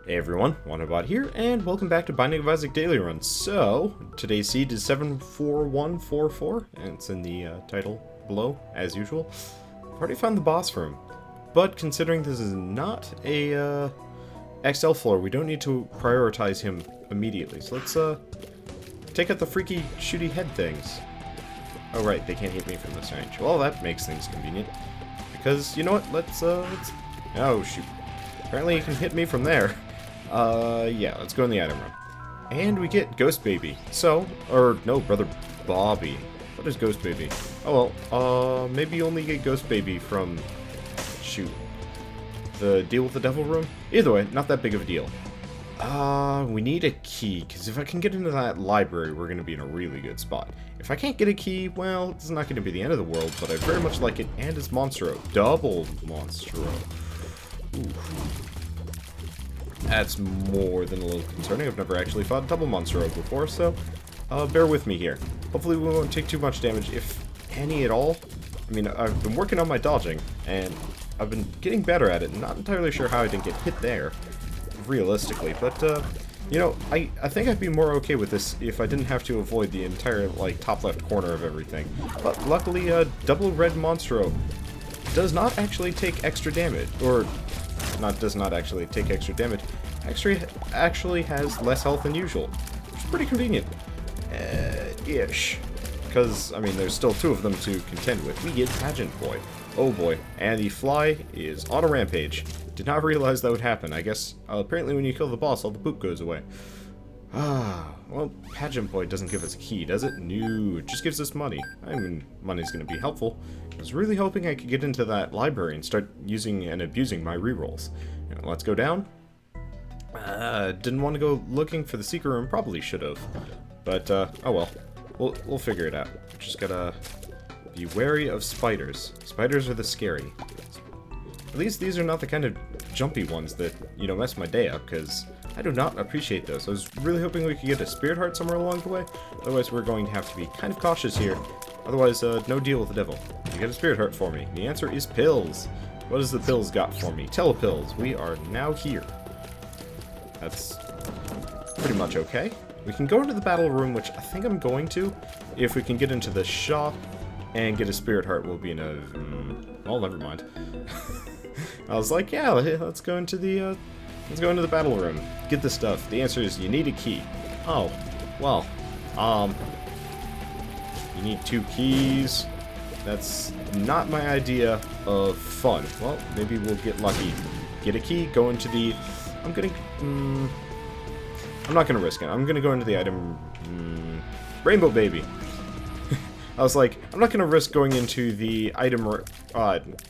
Hey everyone, Wanderbot here, and welcome back to Binding of Isaac Daily Run. So, today's seed is 74144, and it's in the title below, as usual. I've already found the boss room, but considering this is not a XL floor, we don't need to prioritize him immediately. So let's take out the freaky shooty head things. Oh right, they can't hit me from this range. Well, that makes things convenient. Because, you know what, let's... Oh shoot. Apparently you can hit me from there. Yeah, let's go in the item room. And we get Ghost Baby. So, or no, Brother Bobby. What is Ghost Baby? Oh well, maybe you only get Ghost Baby from, shoot, the Deal with the Devil room? Either way, not that big of a deal. We need a key, because if I can get into that library, we're going to be in a really good spot. If I can't get a key, well, it's not going to be the end of the world, but I very much like it, and it's Monstro. Double Monstro. Ooh. That's more than a little concerning. I've never actually fought double Monstro before, so bear with me here. Hopefully we won't take too much damage, if any at all. I mean, I've been working on my dodging, and I've been getting better at it. Not entirely sure how I didn't get hit there, realistically, but, you know, I think I'd be more okay with this if I didn't have to avoid the entire, like, top left corner of everything. But luckily, double red Monstro does not actually take extra damage, or... does not actually take extra damage. Actually has less health than usual, which is pretty convenient. Ish. Because, I mean, there's still two of them to contend with. We get Pageant Boy. Oh boy. And the fly is on a rampage. Did not realize that would happen. I guess, apparently when you kill the boss, all the poop goes away. Well, Pageant Boy doesn't give us a key, does it? No, it just gives us money. I mean, money's gonna be helpful. I was really hoping I could get into that library and start using and abusing my rerolls. You know, let's go down. Didn't want to go looking for the secret room, probably should have. But, oh well. We'll figure it out. Just gotta be wary of spiders. Spiders are the scary. At least these are not the kind of jumpy ones that, you know, mess my day up, because I do not appreciate those. I was really hoping we could get a Spirit Heart somewhere along the way. Otherwise, we're going to have to be kind of cautious here. Otherwise, no deal with the devil. You get a Spirit Heart for me. The answer is pills. What has the pills got for me? Telepills. We are now here. That's pretty much okay. We can go into the battle room, which I think I'm going to. If we can get into the shop and get a Spirit Heart, we'll be in a... well, never mind. I was like, yeah, let's go into the battle room. Get the stuff. The answer is you need a key. Oh, well, you need 2 keys. That's not my idea of fun. Well, maybe we'll get lucky. Get a key, go into the... I'm not gonna risk it. I'm gonna go into the item... Rainbow Baby. I was like, I'm not gonna risk going into the item...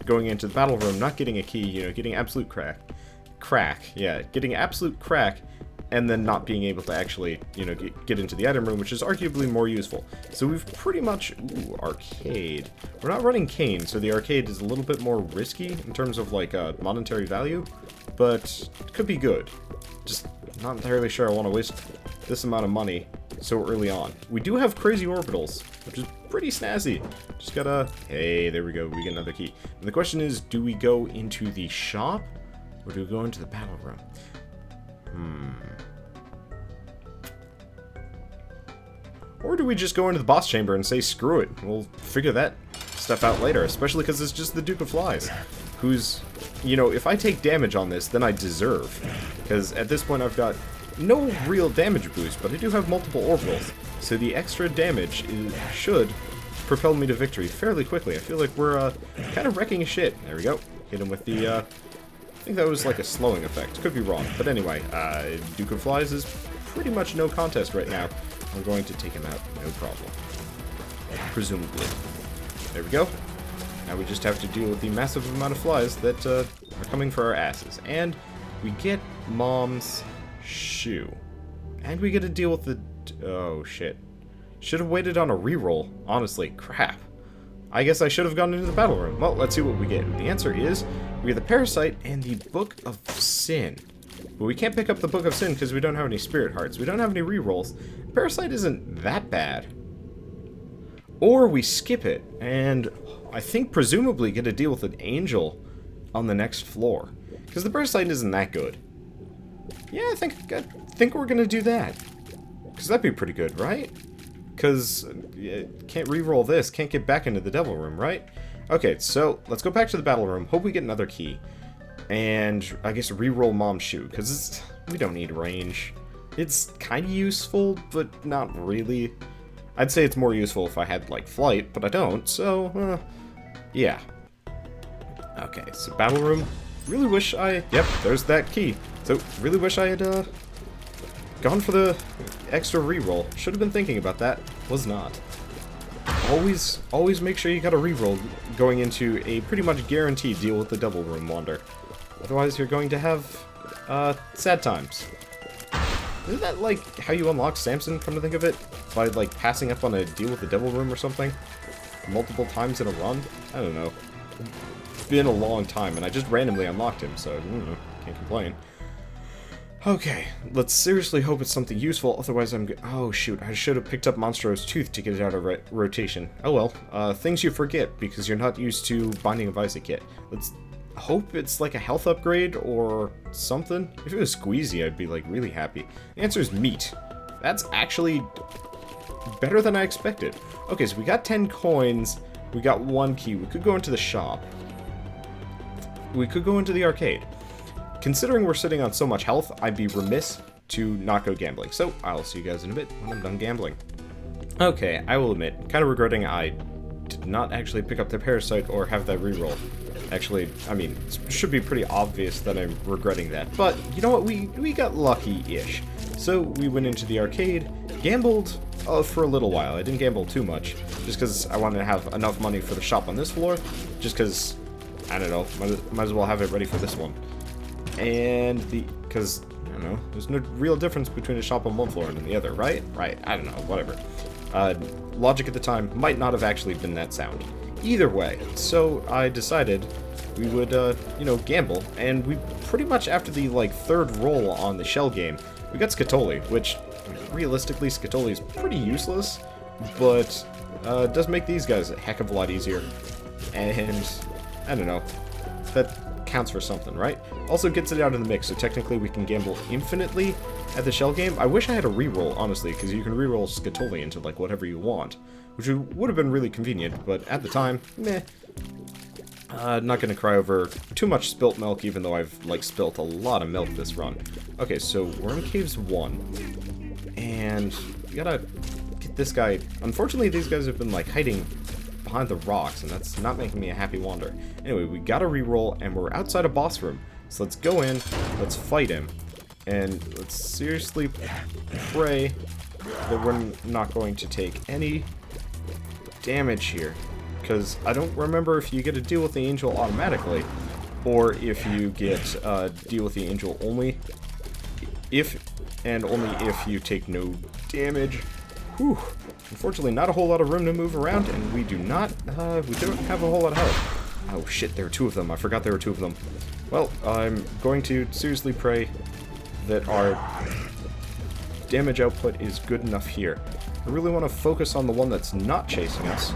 going into the battle room, not getting a key, you know, getting absolute crack, yeah, getting absolute crack, and then not being able to actually, you know, get into the item room, which is arguably more useful. So we've pretty much... Ooh, arcade. We're not running Kane, so the arcade is a little bit more risky in terms of, like, monetary value, but it could be good. Just not entirely sure I want to waste this amount of money so early on. We do have crazy orbitals, which is pretty snazzy. Just gotta... Hey, there we go, we get another key. And the question is, do we go into the shop, or do we go into the battle room? Or do we just go into the boss chamber and say, screw it, we'll figure that stuff out later, especially because it's just the Duke of Flies, who's, you know, if I take damage on this, then I deserve. Because at this point I've got no real damage boost, but I do have multiple orbitals, so the extra damage should propel me to victory fairly quickly. I feel like we're kind of wrecking shit. There we go. Hit him with the, I think that was like a slowing effect. Could be wrong. But anyway, Duke of Flies is pretty much no contest right now. I'm going to take him out, no problem. Presumably. There we go. Now we just have to deal with the massive amount of flies that are coming for our asses. And we get Mom's shoe. And we get to deal with the... Oh, shit. Should have waited on a reroll. Honestly, crap. I guess I should have gone into the battle room. Well, let's see what we get. The answer is, we get the Parasite and the Book of Sin. But we can't pick up the Book of Sin because we don't have any Spirit Hearts. We don't have any rerolls. Parasite isn't that bad. Or we skip it, and I think presumably get to deal with an angel on the next floor. Because the Parasite isn't that good. Yeah, I think we're gonna do that. Because that'd be pretty good, right? Because can't re-roll this, can't get back into the devil room, right? Okay, so let's go back to the battle room. Hope we get another key. And I guess re-roll Mom's shoe, because we don't need range. It's kind of useful, but not really. I'd say it's more useful if I had, like, flight, but I don't, so, yeah. Okay, so battle room. Really wish I... Yep, there's that key. So, really wish I had, gone for the extra reroll. Should have been thinking about that. Was not. Always make sure you got a reroll going into a pretty much guaranteed deal with the devil room, Wander. Otherwise, you're going to have, sad times. Isn't that, like, how you unlock Samson, come to think of it? By, like, passing up on a deal with the devil room or something? Multiple times in a run? I don't know. It's been a long time, and I just randomly unlocked him, so, can't complain. Okay, let's seriously hope it's something useful, otherwise oh shoot, I should have picked up Monstro's Tooth to get it out of rotation. Oh well, things you forget because you're not used to Binding of Isaac yet. Let's hope it's like a health upgrade or something. If it was Squeezy, I'd be like really happy. The answer is meat. That's actually better than I expected. Okay, so we got 10 coins, we got 1 key. We could go into the shop. We could go into the arcade. Considering we're sitting on so much health, I'd be remiss to not go gambling. So, I'll see you guys in a bit when I'm done gambling. Okay, I will admit, kind of regretting I did not actually pick up the parasite or have that reroll. Actually, I mean, it should be pretty obvious that I'm regretting that. But, you know what, we got lucky-ish. So, we went into the arcade, gambled for a little while. I didn't gamble too much, just because I wanted to have enough money for the shop on this floor, just because, I don't know, might as well have it ready for this one. And because, I don't know, there's no real difference between a shop on one floor and the other, right? Right, I don't know, whatever. Logic at the time might not have actually been that sound. Either way, so I decided we would, you know, gamble, and we pretty much after the, like, 3rd roll on the shell game, we got Scatoli, which, realistically, Scatoli is pretty useless, but does make these guys a heck of a lot easier. And, I don't know, that counts for something, right? Also gets it out of the mix, so technically we can gamble infinitely at the shell game. I wish I had a reroll, honestly, because you can reroll Scatoli into, like, whatever you want, which would have been really convenient, but at the time, meh. Not gonna cry over too much spilt milk, even though I've, like, spilt a lot of milk this run. Okay, so we're in Caves 1, and we gotta get this guy. Unfortunately, these guys have been, like, hiding behind the rocks, and that's not making me a happy Wander. Anyway, we got a reroll, and we're outside a boss room. So let's go in, let's fight him, and let's seriously pray that we're not going to take any damage here. Because I don't remember if you get a deal with the angel automatically, or if you get deal with the angel only if and only if you take no damage. Whew. Unfortunately, not a whole lot of room to move around, and we don't have a whole lot of health. Oh shit, there are 2 of them. I forgot there were 2 of them. Well, I'm going to seriously pray that our damage output is good enough here. I really want to focus on the one that's not chasing us.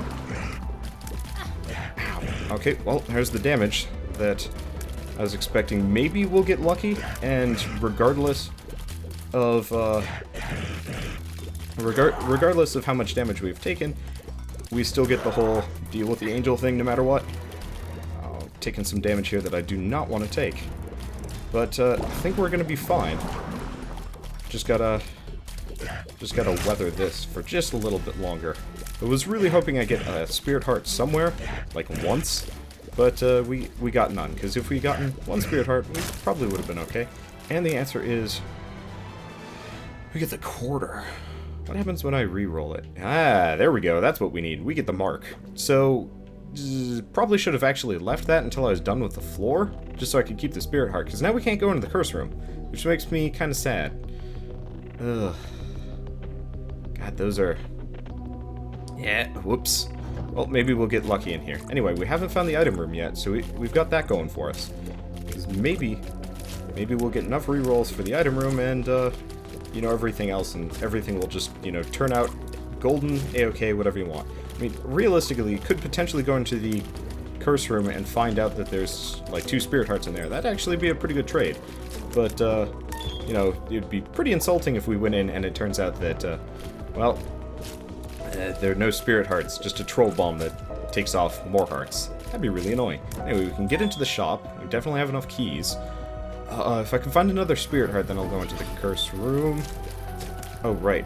Ow. Okay, well, there's the damage that I was expecting. Maybe we'll get lucky, and regardless of regardless of how much damage we've taken, we still get the whole deal with the angel thing no matter what. Oh, taking some damage here that I do not want to take. But I think we're going to be fine. Just gotta weather this for just a little bit longer. I was really hoping I'd get a Spirit Heart somewhere, like once, but we got none, because if we gotten 1 Spirit Heart, we probably would have been okay. And the answer is, we get the quarter. What happens when I re-roll it? Ah, there we go. That's what we need. We get the mark. So, probably should have actually left that until I was done with the floor, just so I could keep the Spirit Heart, because now we can't go into the curse room, which makes me kind of sad. Ugh. God, those are... Yeah, whoops. Well, maybe we'll get lucky in here. Anyway, we haven't found the item room yet, so we've got that going for us. Because maybe we'll get enough re-rolls for the item room, and, you know, everything else, and everything will just, you know, turn out golden, A-okay, whatever you want. I mean, realistically, you could potentially go into the curse room and find out that there's, like, 2 Spirit Hearts in there. That'd actually be a pretty good trade. But, you know, it'd be pretty insulting if we went in and it turns out that, well, there are no spirit hearts, just a troll bomb that takes off more hearts. That'd be really annoying. Anyway, we can get into the shop. We definitely have enough keys. If I can find another spirit heart, then I'll go into the cursed room. Oh, right.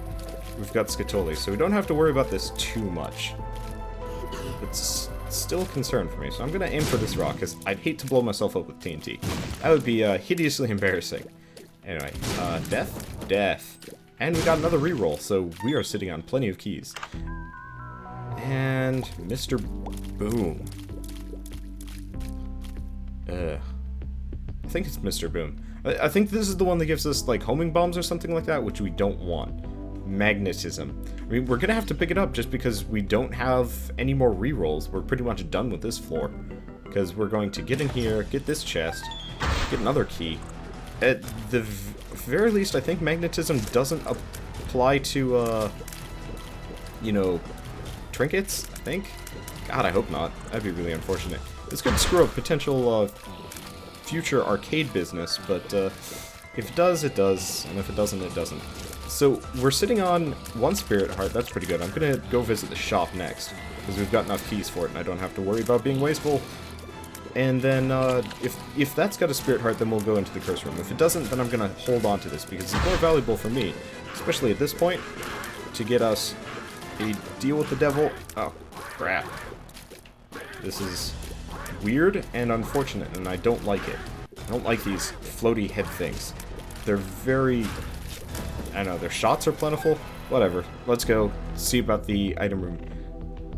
We've got Scatoli, so we don't have to worry about this too much. It's still a concern for me, so I'm going to aim for this rock, because I'd hate to blow myself up with TNT. That would be hideously embarrassing. Anyway, death? Death. And we got another reroll, so we are sitting on plenty of keys. And Mr. Boom. I think it's Mr. Boom. I think this is the one that gives us, like, homing bombs or something like that, which we don't want. Magnetism. I mean, we're gonna have to pick it up just because we don't have any more rerolls. We're pretty much done with this floor. Because we're going to get in here, get this chest, get another key. At the very least, I think magnetism doesn't apply to, you know, trinkets, I think? God, I hope not. That'd be really unfortunate. This could screw up potential, future arcade business, but, if it does, it does, and if it doesn't, it doesn't. So, we're sitting on one spirit heart, that's pretty good. I'm gonna go visit the shop next, because we've got enough keys for it, and I don't have to worry about being wasteful. And then, if that's got a spirit heart, then we'll go into the curse room. If it doesn't, then I'm gonna hold on to this, because it's more valuable for me, especially at this point, to get us a deal with the devil. Oh, crap. This is weird and unfortunate, and I don't like it. I don't like these floaty head things. They're very... I don't know, their shots are plentiful. Whatever. Let's go see about the item room.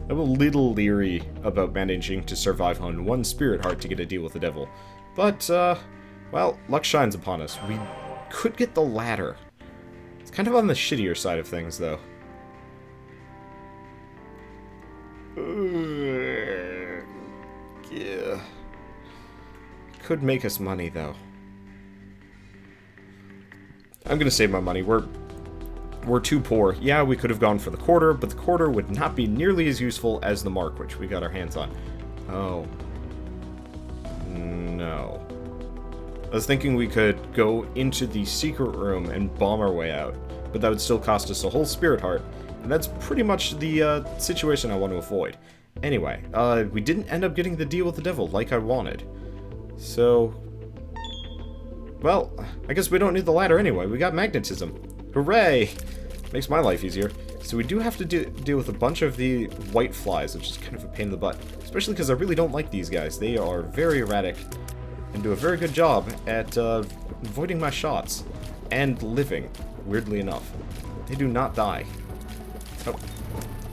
I'm a little leery about managing to survive on one spirit heart to get a deal with the devil. But, well, luck shines upon us. We could get the ladder. It's kind of on the shittier side of things, though. Yeah. Could make us money, though. I'm gonna save my money. We're too poor. Yeah, we could have gone for the quarter, but the quarter would not be nearly as useful as the mark, which we got our hands on. Oh. No. I was thinking we could go into the secret room and bomb our way out, but that would still cost us a whole spirit heart, and that's pretty much the situation I want to avoid. Anyway, we didn't end up getting the deal with the devil like I wanted. So... well, I guess we don't need the ladder anyway. We got magnetism. Hooray! Makes my life easier. So we do have to deal with a bunch of the white flies, which is kind of a pain in the butt. Especially because I really don't like these guys. They are very erratic and do a very good job at avoiding my shots. And living, weirdly enough. They do not die.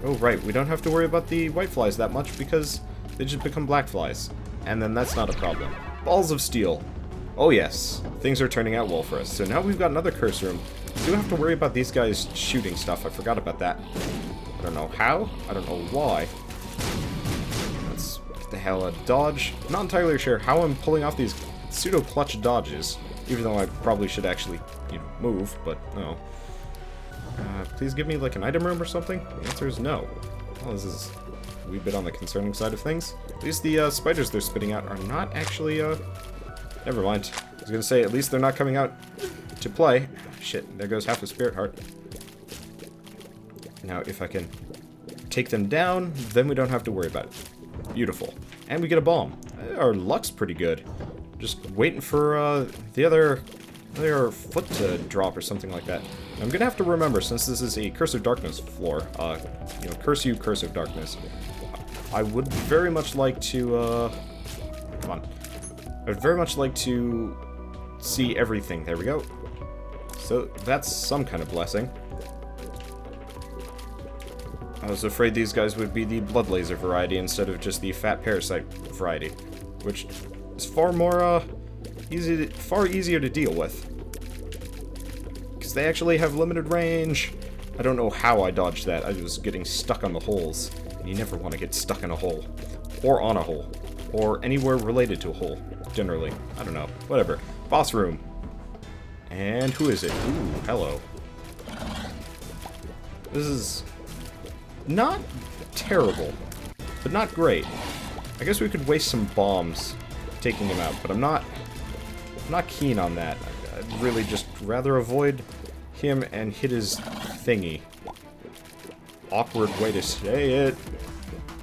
Oh, right. We don't have to worry about the white flies that much because they just become black flies. And then that's not a problem. Balls of steel. Oh yes, things are turning out well for us. So now we've got another curse room. We do have to worry about these guys shooting stuff. I forgot about that. I don't know how. I don't know why. Let's get the hell out of dodge. I'm not entirely sure how I'm pulling off these pseudo-clutch dodges. Even though I probably should actually, you know, move, but no. Please give me, like, an item room or something? The answer is no. Well, this is a wee bit on the concerning side of things. At least the spiders they're spitting out are not actually, never mind. I was gonna say, at least they're not coming out to play. Shit, there goes half a spirit heart. Now, if I can take them down, then we don't have to worry about it. Beautiful. And we get a bomb. Our luck's pretty good. Just waiting for the other foot to drop or something like that. I'm gonna have to remember, since this is a Curse of Darkness floor, you know, curse you, Curse of Darkness. I would very much like to, come on. I would very much like to see everything. There we go. So, that's some kind of blessing. I was afraid these guys would be the blood laser variety instead of just the fat parasite variety, which is far more, far easier to deal with. Because they actually have limited range. I don't know how I dodged that. I was getting stuck on the holes. And you never want to get stuck in a hole. Or on a hole. Or anywhere related to a hole, generally. I don't know. Whatever. Boss room. And who is it? Ooh, hello. This is not terrible, but not great. I guess we could waste some bombs taking him out, but I'm not keen on that. I'd really just rather avoid him and hit his thingy. Awkward way to say it.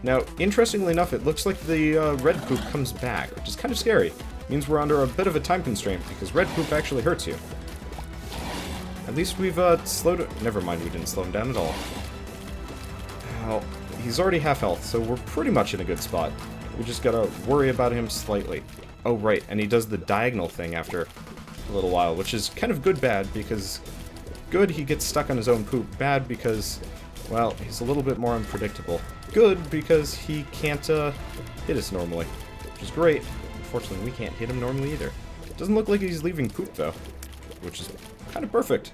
Now, interestingly enough, it looks like the red poop comes back, which is kind of scary. It means we're under a bit of a time constraint, because red poop actually hurts you. At least we've slowed it. Never mind, we didn't slow him down at all. Well, he's already half health, so we're pretty much in a good spot. We just gotta worry about him slightly. Oh, right, and he does the diagonal thing after a little while, which is kind of good-bad, because good, he gets stuck on his own poop. Bad, because, well, he's a little bit more unpredictable. Good, because he can't hit us normally, which is great. Unfortunately, we can't hit him normally either. Doesn't look like he's leaving poop, though, which is kind of perfect.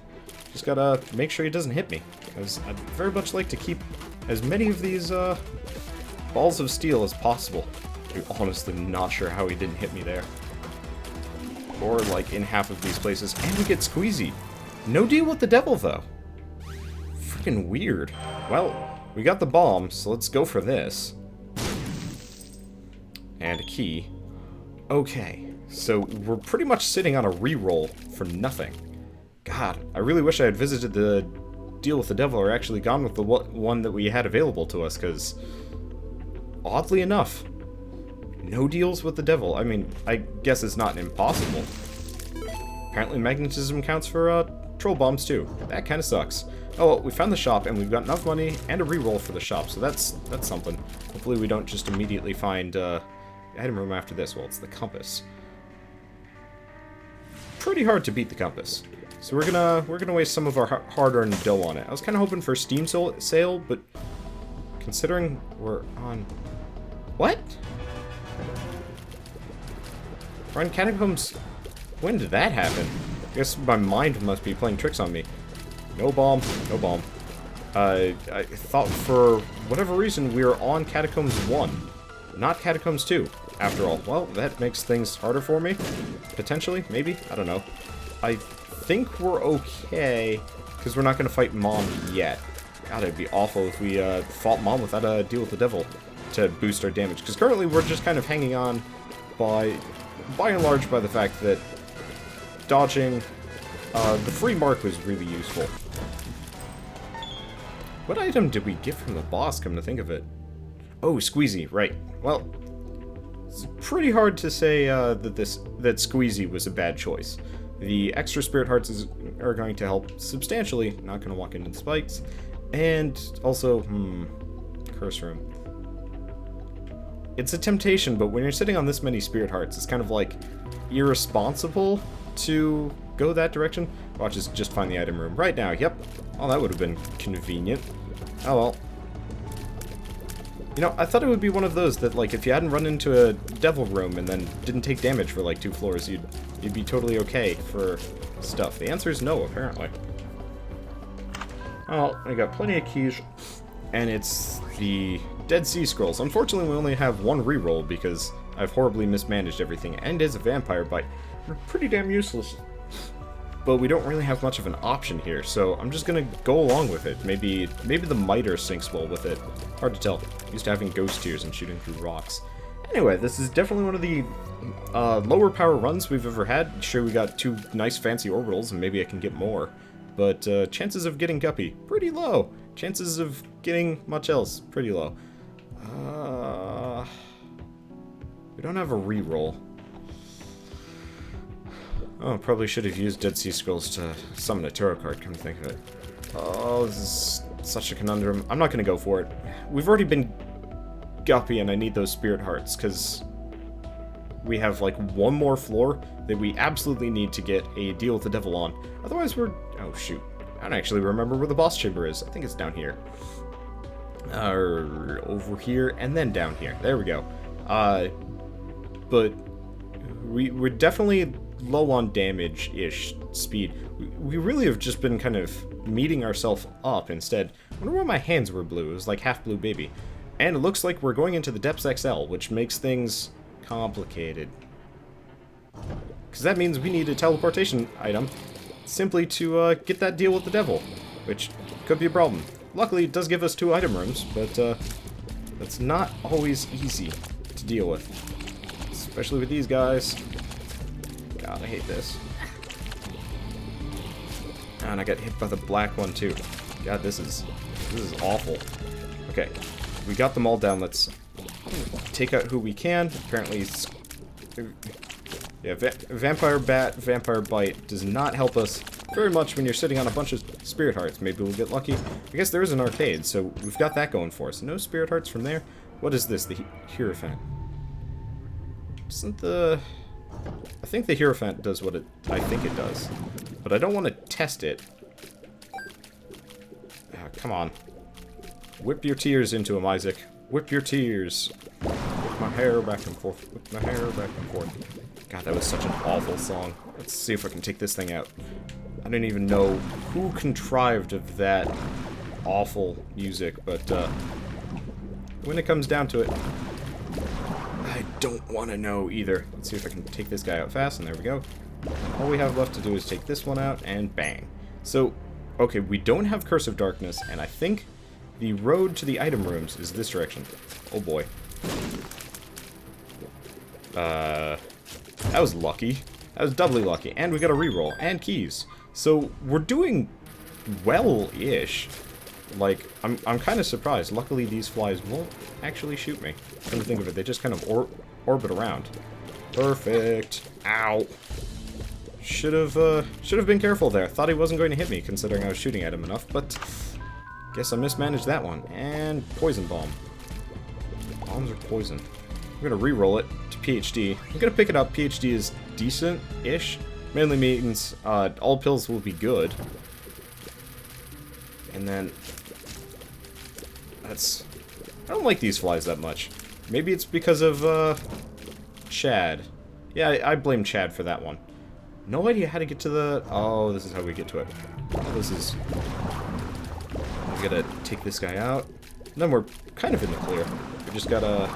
Just gotta make sure he doesn't hit me, because I'd very much like to keep as many of these balls of steel as possible. I'm honestly not sure how he didn't hit me there. Or, like, in half of these places. And we get squeezy. No deal with the devil, though. Freaking weird. Well, we got the bomb, so let's go for this. And a key. Okay, so we're pretty much sitting on a reroll for nothing. God, I really wish I had visited the deal with the devil or actually gone with the one that we had available to us, because oddly enough, no deals with the devil. I mean, I guess it's not impossible. Apparently magnetism counts for troll bombs too. That kind of sucks. Oh well, we found the shop and we've got enough money and a reroll for the shop, so that's something. Hopefully we don't just immediately find the item room after this. Well, it's the compass. Pretty hard to beat the compass. So we're gonna waste some of our hard-earned dough on it. I was kind of hoping for a Steam sale, but considering we're on... What? We're on Catacombs... When did that happen? I guess my mind must be playing tricks on me. No bomb, no bomb. I thought for whatever reason we were on Catacombs 1, not Catacombs 2, after all. Well, that makes things harder for me. Potentially, maybe, I don't know. I think we're okay, because we're not going to fight Mom yet. God, it'd be awful if we fought Mom without a deal with the devil to boost our damage, because currently we're just kind of hanging on by and large by the fact that dodging the free mark was really useful. What item did we get from the boss, come to think of it? Oh, Squeezy, right. Well, it's pretty hard to say that Squeezy was a bad choice. The extra spirit hearts are going to help substantially, not going to walk into the spikes. And also, curse room. It's a temptation, but when you're sitting on this many spirit hearts, it's kind of like irresponsible to go that direction. Watch us just find the item room right now. Yep. Oh, that would have been convenient. Oh well. You know, I thought it would be one of those that, like, if you hadn't run into a devil room and then didn't take damage for, like, 2 floors, you'd be totally okay for stuff. The answer is no, apparently. Well, I got plenty of keys, and it's the Dead Sea Scrolls. Unfortunately, we only have 1 reroll because I've horribly mismanaged everything, and as a vampire bite, they're pretty damn useless. But we don't really have much of an option here, so I'm just gonna go along with it. Maybe the miter syncs well with it. Hard to tell. Used to having ghost tears and shooting through rocks. Anyway, this is definitely one of the lower power runs we've ever had. Sure, we got 2 nice fancy orbitals, and maybe I can get more. But chances of getting Guppy, pretty low. Chances of getting much else, pretty low. We don't have a reroll. Oh, probably should have used Dead Sea Scrolls to summon a tarot card, come to think of it. Oh, this is such a conundrum. I'm not going to go for it. We've already been Guppy, and I need those spirit hearts, because we have, like, 1 more floor that we absolutely need to get a deal with the devil on. Otherwise, we're... Oh, shoot. I don't actually remember where the boss chamber is. I think it's down here. Over here, and then down here. There we go. But we're definitely low on damage-ish speed. We really have just been kind of meeting ourselves up instead. I wonder why my hands were blue. It was like half blue baby. And it looks like we're going into the Depths XL, which makes things complicated. Because that means we need a teleportation item simply to get that deal with the devil, which could be a problem. Luckily, it does give us 2 item rooms, but that's not always easy to deal with. Especially with these guys. God, I hate this. And I got hit by the black one too. God, this is awful. Okay, we got them all down. Let's take out who we can. Apparently, yeah, vampire bat, vampire bite does not help us very much when you're sitting on a bunch of spirit hearts. Maybe we'll get lucky. I guess there is an arcade, so we've got that going for us. No spirit hearts from there. What is this? The Hierophant. Isn't the... I think the Hierophant does what I think it does. But I don't want to test it. Ah, come on. Whip your tears into him, Isaac. Whip your tears. Whip my hair back and forth. Whip my hair back and forth. God, that was such an awful song. Let's see if I can take this thing out. I don't even know who contrived of that awful music, but when it comes down to it, I don't want to know either. Let's see if I can take this guy out fast, and there we go. All we have left to do is take this one out, and bang. So, okay, we don't have Curse of Darkness, and I think the road to the item rooms is this direction. Oh boy. That was lucky. That was doubly lucky. And we got a reroll, and keys. So, we're doing well-ish. Like, I'm kind of surprised. Luckily, these flies won't actually shoot me. Come to think of it, they just kind of orbit around. Perfect. Ow. Should have been careful there. Thought he wasn't going to hit me, considering I was shooting at him enough, but guess I mismanaged that one. And poison bomb. Bombs are poison. I'm gonna re-roll it to PhD. I'm gonna pick it up. PhD is decent-ish. Mainly means all pills will be good. And then that's... I don't like these flies that much. Maybe it's because of Chad. Yeah, I blame Chad for that one. No idea how to get to the... Oh, this is how we get to it. Oh, this is... We gotta take this guy out. And then we're kind of in the clear. We just gotta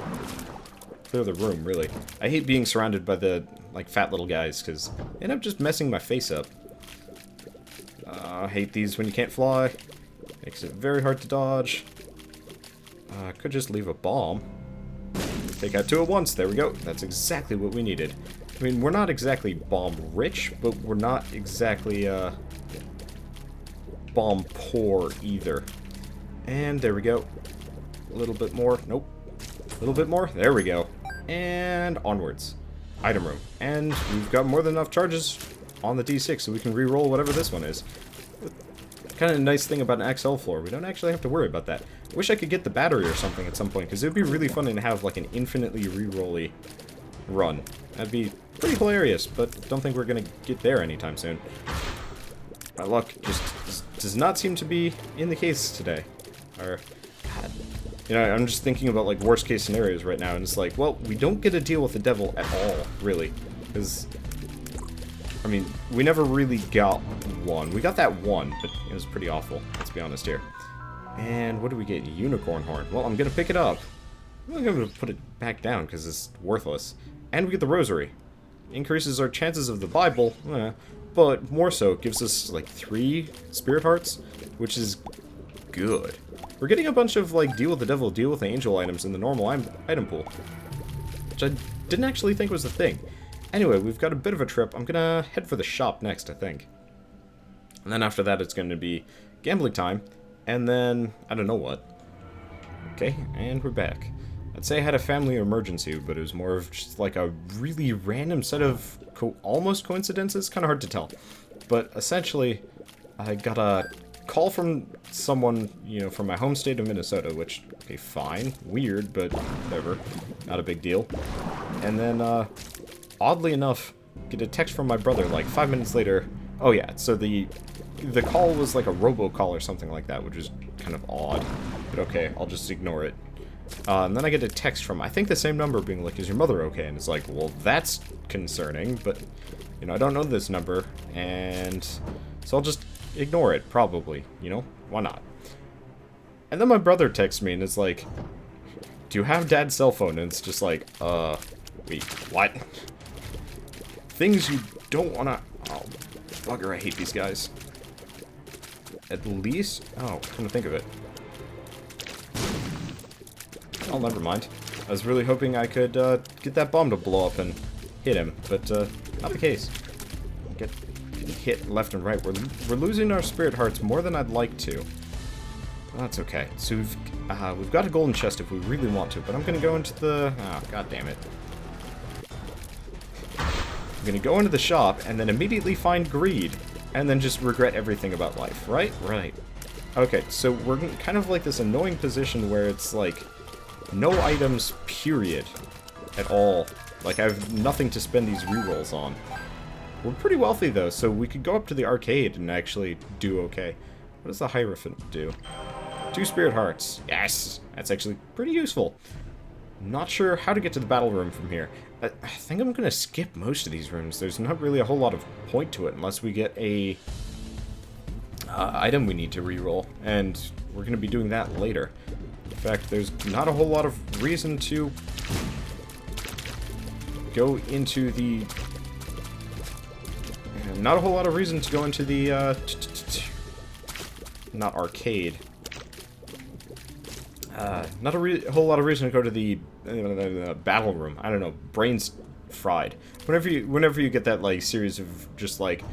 clear the room, really. I hate being surrounded by the, like, fat little guys, because they end up just messing my face up. I hate these when you can't fly. Makes it very hard to dodge. I could just leave a bomb. Take out two at once. There we go. That's exactly what we needed. I mean, we're not exactly bomb-rich, but we're not exactly, bomb-poor either. And there we go. A little bit more. Nope. A little bit more. There we go. And onwards. Item room. And we've got more than enough charges on the D6, so we can re-roll whatever this one is. Kind of a nice thing about an XL floor. We don't actually have to worry about that. I wish I could get the battery or something at some point, because it would be really fun to have, like, an infinitely re-rolly run. That'd be pretty hilarious, but don't think we're going to get there anytime soon. My luck just does not seem to be in the case today. Or, God, you know, I'm just thinking about, like, worst case scenarios right now, and it's like, well, we don't get to deal with the devil at all, really. Because, I mean, we never really got one. We got that one, but it was pretty awful, let's be honest here. And what do we get? Unicorn horn. Well, I'm going to pick it up. I'm going to put it back down, because it's worthless. And we get the rosary. Increases our chances of the Bible, but more so, gives us, like, 3 spirit hearts, which is good. We're getting a bunch of, like, deal with the devil, deal with the angel items in the normal item pool, which I didn't actually think was a thing. Anyway, we've got a bit of a trip. I'm gonna head for the shop next, I think. And then after that, it's going to be gambling time, and then I don't know what. Okay, and we're back. I'd say I had a family emergency, but it was more of just like a really random set of almost coincidences. Kind of hard to tell. But essentially, I got a call from someone, you know, from my home state of Minnesota, which, okay, fine. Weird, but whatever. Not a big deal. And then, oddly enough, get a text from my brother, like, 5 minutes later. Oh yeah, so the call was like a robocall or something like that, which is kind of odd. But okay, I'll just ignore it. And then I get a text from, I think the same number, being like, is your mother okay? And it's like, well, that's concerning, but, you know, I don't know this number, and so I'll just ignore it, probably, you know? Why not? And then my brother texts me, and it's like, do you have Dad's cell phone? And it's just like, wait, what? Things you don't wanna... Oh, bugger, I hate these guys. At least... Oh, come to think of it. Oh, never mind. I was really hoping I could get that bomb to blow up and hit him, but not the case. Get in hit left and right. We're losing our spirit hearts more than I'd like to. Well, that's okay. So we've got a golden chest if we really want to, but I'm gonna go into the... Oh, god damn it. I'm gonna go into the shop and then immediately find greed, and then just regret everything about life, right? Right. Okay, so we're kind of like this annoying position where it's like no items, period, at all. Like, I have nothing to spend these rerolls on. We're pretty wealthy, though, so we could go up to the arcade and actually do okay. What does the Hierophant do? 2 spirit hearts. Yes! That's actually pretty useful. Not sure how to get to the battle room from here. I think I'm going to skip most of these rooms. There's not really a whole lot of point to it unless we get a item we need to reroll, and we're going to be doing that later. In fact, there's not a whole lot of reason to go into the... Not a whole lot of reason to go into the, not arcade. Not a whole lot of reason to go to the battle room. I don't know, brains fried. Whenever you get that, like, series of just, like,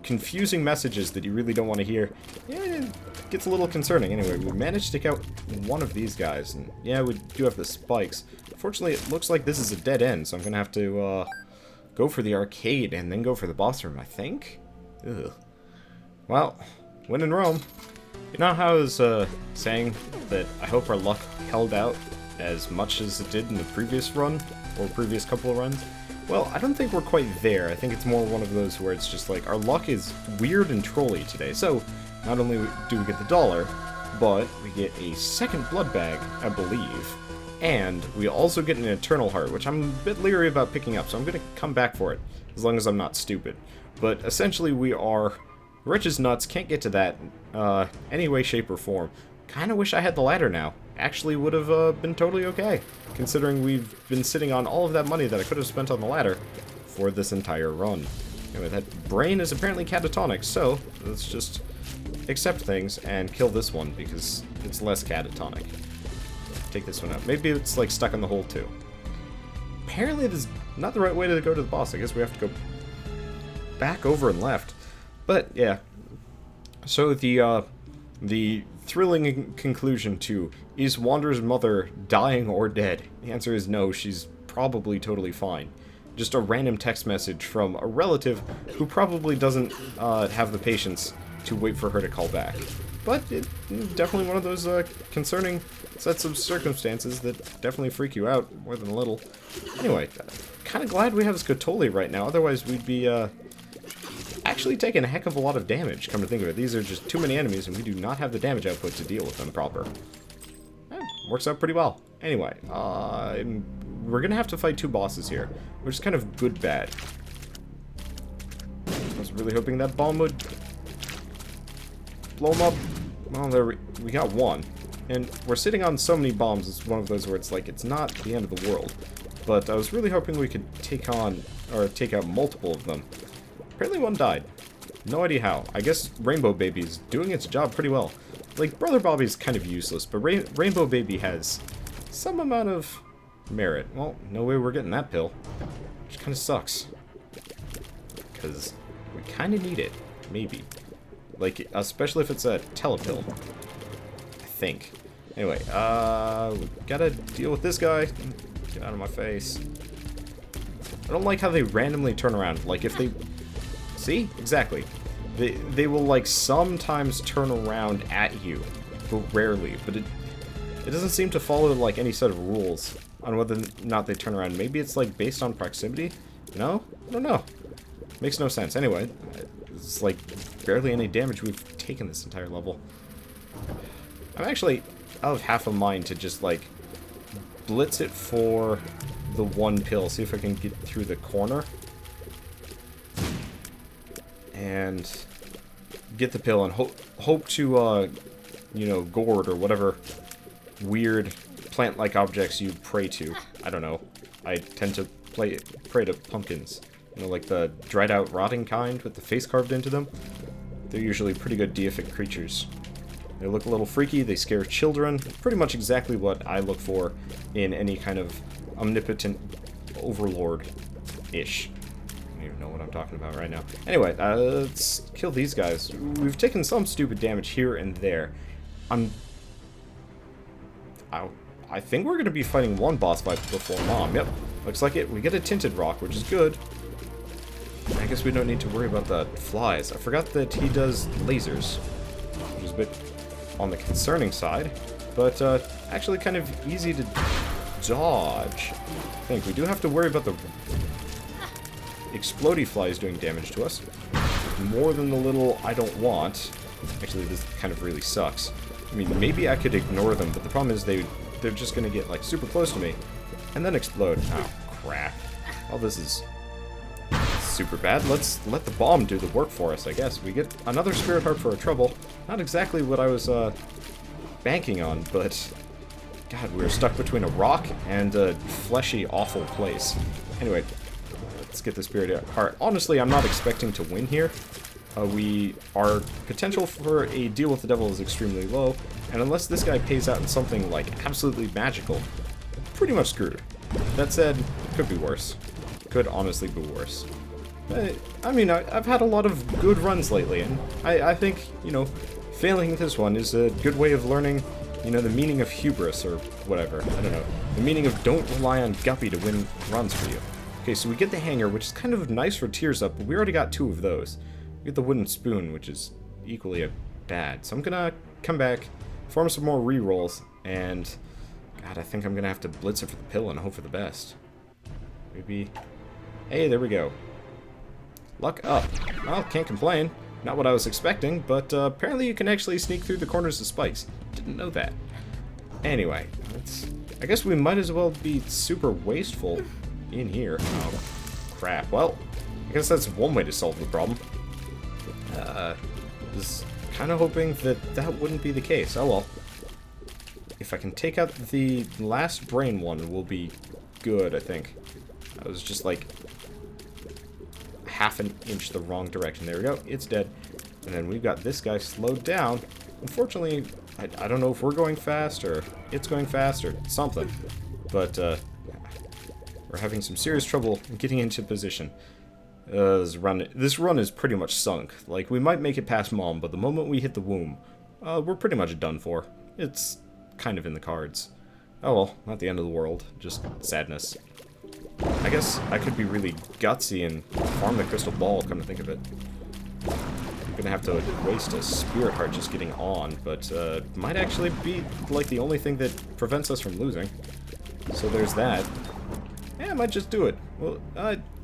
confusing messages that you really don't want to hear, yeah, it gets a little concerning. Anyway, we managed to take out one of these guys, and yeah, we do have the spikes. Fortunately, it looks like this is a dead end, so I'm gonna have to, go for the arcade and then go for the boss room, I think? Ugh. Well, when in Rome. You know how I was saying that I hope our luck held out as much as it did in the previous run, or previous couple of runs? Well, I don't think we're quite there. I think it's more one of those where it's just like, our luck is weird and trolly today. So, not only do we get the dollar, but we get a second blood bag, I believe. And we also get an eternal heart, which I'm a bit leery about picking up, so I'm going to come back for it, as long as I'm not stupid. But essentially we are rich as nuts, can't get to that any way, shape, or form. Kinda wish I had the ladder now. Actually would have been totally okay, considering we've been sitting on all of that money that I could have spent on the ladder for this entire run. Anyway, that brain is apparently catatonic, so let's just accept things and kill this one, because it's less catatonic. Take this one out. Maybe it's, like, stuck in the hole, too. Apparently this is not the right way to go to the boss. I guess we have to go back over and left. But, yeah. So, the thrilling conclusion to, is Wander's mother dying or dead? The answer is no, she's probably totally fine. Just a random text message from a relative who probably doesn't have the patience to wait for her to call back. But it's definitely one of those concerning sets of circumstances that definitely freak you out more than a little. Anyway, kind of glad we have Scatoli right now, otherwise we'd be actually taking a heck of a lot of damage, come to think of it. These are just too many enemies and we do not have the damage output to deal with them proper. Works out pretty well. Anyway, we're gonna have to fight 2 bosses here, which is kind of good-bad. I was really hoping that bomb would blow them up. Well, there we got one. And we're sitting on so many bombs, it's one of those where it's like, it's not the end of the world. But I was really hoping we could take on, or take out multiple of them. Apparently one died. No idea how. I guess Rainbow Baby is doing its job pretty well. Like, Brother Bobby's kind of useless, but Rainbow Baby has some amount of merit. Well, no way we're getting that pill. Which kind of sucks. Because we kind of need it. Maybe. Like, especially if it's a telepill. I think. Anyway, we gotta deal with this guy. Get out of my face. I don't like how they randomly turn around. Like, if they... See? Exactly. They will, like, sometimes turn around at you. But rarely. But it doesn't seem to follow, like, any set of rules on whether or not they turn around. Maybe it's, like, based on proximity? No? I don't know. Makes no sense. Anyway, it's, like, barely any damage we've taken this entire level. I'm actually of half a mind to just, like, blitz it for the one pill. See if I can get through the corner. And get the pill and hope to, you know, gourd or whatever weird plant-like objects you pray to. I don't know. I tend to pray to pumpkins. You know, like the dried-out rotting kind with the face carved into them. They're usually pretty good deific creatures. They look a little freaky, they scare children. Pretty much exactly what I look for in any kind of omnipotent overlord-ish. don't even know what I'm talking about right now. Anyway, let's kill these guys. We've taken some stupid damage here and there. I think we're going to be fighting one boss fight before Mom. Yep, looks like it. We get a tinted rock, which is good. I guess we don't need to worry about the flies. I forgot that he does lasers, which is a bit on the concerning side, but actually kind of easy to dodge. I think we do have to worry about the explodey flies doing damage to us. More than the little I don't want. Actually, this kind of really sucks. I mean, maybe I could ignore them, but the problem is they're just going to get, like, super close to me and then explode. Oh, crap. Well, this is super bad. Let's let the bomb do the work for us, I guess. We get another spirit heart for our trouble. Not exactly what I was banking on, but God, we were stuck between a rock and a fleshy, awful place. Anyway, let's get the spirit heart. Honestly, I'm not expecting to win here. Our potential for a deal with the devil is extremely low, and unless this guy pays out in something like absolutely magical, pretty much screwed. That said, could be worse. Could honestly be worse. I mean, I've had a lot of good runs lately, and I think, you know, failing this one is a good way of learning, you know, the meaning of hubris, or whatever. I don't know. The meaning of don't rely on Guppy to win runs for you. Okay, so we get the hanger, which is kind of nice for tears up, but we already got 2 of those. We get the wooden spoon, which is equally bad. So I'm gonna come back, form some more rerolls, and God, I think I'm gonna have to blitz it for the pill and hope for the best. Maybe. Hey, there we go. Luck up. Well, can't complain. Not what I was expecting, but apparently you can actually sneak through the corners of spikes. Didn't know that. Anyway, I guess we might as well be super wasteful in here. Oh, crap. Well, I guess that's one way to solve the problem. Was kind of hoping that wouldn't be the case. Oh well. If I can take out the last brain one, we'll be good, I think. I was just like half an inch the wrong direction. There we go. It's dead. And then we've got this guy slowed down. Unfortunately, I don't know if we're going fast or it's going fast or something. But we're having some serious trouble getting into position. This run is pretty much sunk. Like, we might make it past Mom, but the moment we hit the womb, we're pretty much done for. It's kind of in the cards. Oh well, not the end of the world. Just sadness. I guess I could be really gutsy and farm the crystal ball, come to think of it. I'm gonna have to waste a spirit heart just getting on, but might actually be, like, the only thing that prevents us from losing. So there's that. Yeah, I might just do it. Well,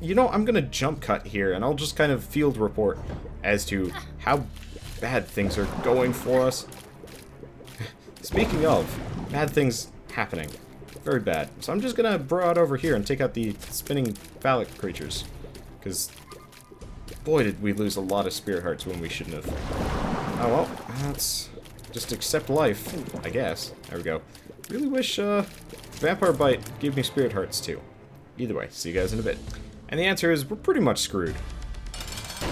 you know, I'm gonna jump cut here, and I'll just kind of field report as to how bad things are going for us. Speaking of, bad things happening. Very bad. So I'm just gonna bro out over here and take out the spinning phallic creatures. Because, boy, did we lose a lot of spirit hearts when we shouldn't have. Oh well, let's just accept life, I guess. There we go. Really wish, Vampire Bite gave me spirit hearts too. Either way, see you guys in a bit. And the answer is, we're pretty much screwed.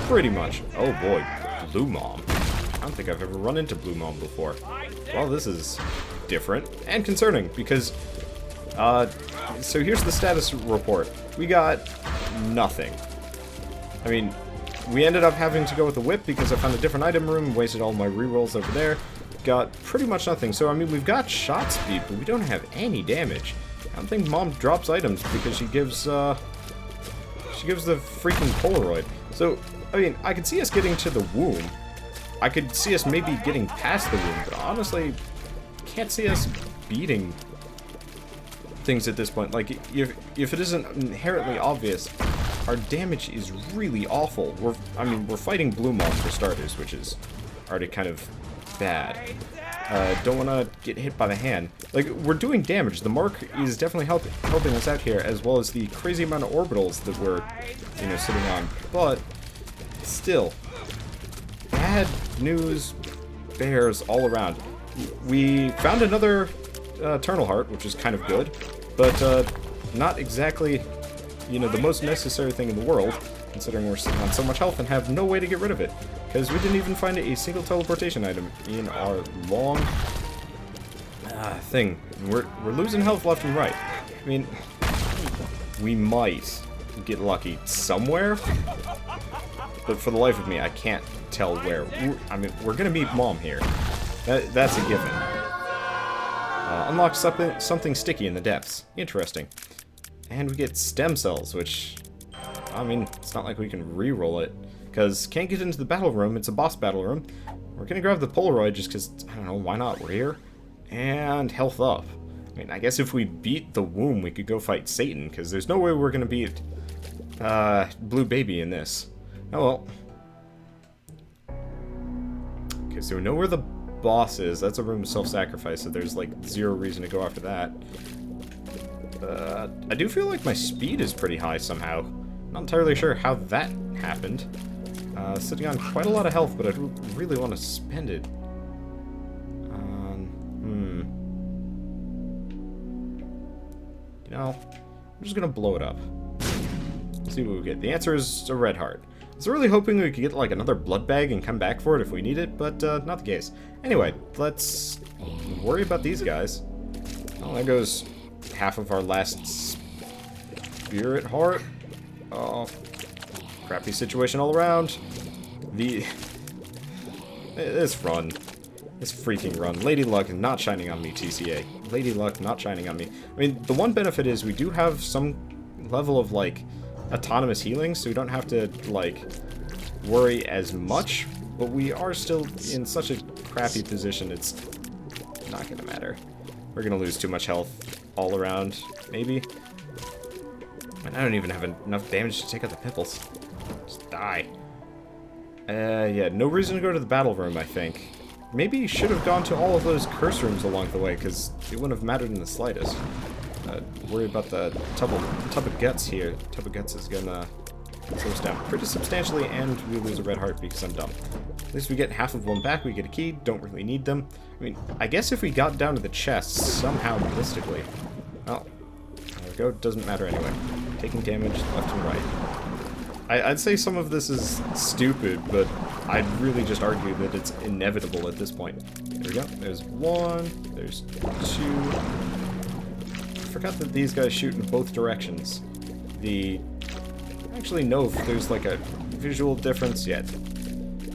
Pretty much. Oh boy, Blue Mom. I don't think I've ever run into Blue Mom before. Well, this is different and concerning, because, so here's the status report. We got nothing. I mean, we ended up having to go with the whip because I found a different item room, wasted all my rerolls over there. Got pretty much nothing. So, I mean, we've got shot speed, but we don't have any damage. I don't think Mom drops items because she gives the freaking Polaroid. So, I mean, I could see us getting to the womb. I could see us maybe getting past the womb, but honestly, can't see us beating things at this point. Like, if it isn't inherently obvious, our damage is really awful. We're fighting Blue Mom for starters, which is already kind of bad. Don't want to get hit by the hand. Like, we're doing damage. The mark is definitely helping us out here, as well as the crazy amount of orbitals that we're, you know, sitting on. But still, bad news bears all around. We found another Eternal Heart, which is kind of good, but not exactly, you know, the most necessary thing in the world, considering we're sitting on so much health and have no way to get rid of it. Because we didn't even find a single teleportation item in our long thing. We're losing health left and right. I mean, we might get lucky somewhere. But for the life of me, I can't tell where. I mean, we're gonna meet Mom here. That's a given. Unlock something sticky in the depths. Interesting. And we get stem cells, which, I mean, it's not like we can re-roll it. Because can't get into the battle room. It's a boss battle room. We're gonna grab the Polaroid just because, I don't know, why not? We're here. And health up. I mean, I guess if we beat the womb, we could go fight Satan, because there's no way we're gonna beat Blue Baby in this. Oh well. Okay, so we know where the boss is. That's a room of self-sacrifice, so there's like zero reason to go after that. I do feel like my speed is pretty high somehow. Not entirely sure how that happened. Sitting on quite a lot of health, but I really want to spend it. You know, I'm just gonna blow it up. See what we get. The answer is a red heart. I was really hoping we could get like another blood bag and come back for it if we need it, but not the case. Anyway, let's worry about these guys. Well, there goes half of our last spirit heart. Oh, crappy situation all around. This run. This freaking run. Lady Luck not shining on me, TCA. Lady Luck not shining on me. I mean, the one benefit is we do have some level of, like, autonomous healing, so we don't have to, like, worry as much, but we are still in such a crappy position, it's not gonna matter. We're gonna lose too much health all around, maybe. And I don't even have enough damage to take out the pimples. Just die. Yeah, no reason to go to the battle room, I think. Maybe you should have gone to all of those curse rooms along the way, because it wouldn't have mattered in the slightest. Worry about the tub of guts here. Tub of guts is gonna slow us down pretty substantially, and we lose a red heart because I'm dumb. At least we get half of one back, we get a key, don't really need them. I mean, I guess if we got down to the chest somehow mystically. Well, there we go, doesn't matter anyway. Taking damage left and right. I'd say some of this is stupid, but I'd really just argue that it's inevitable at this point. There we go. There's one. There's two. I forgot that these guys shoot in both directions. Actually, no, there's like a visual difference yet.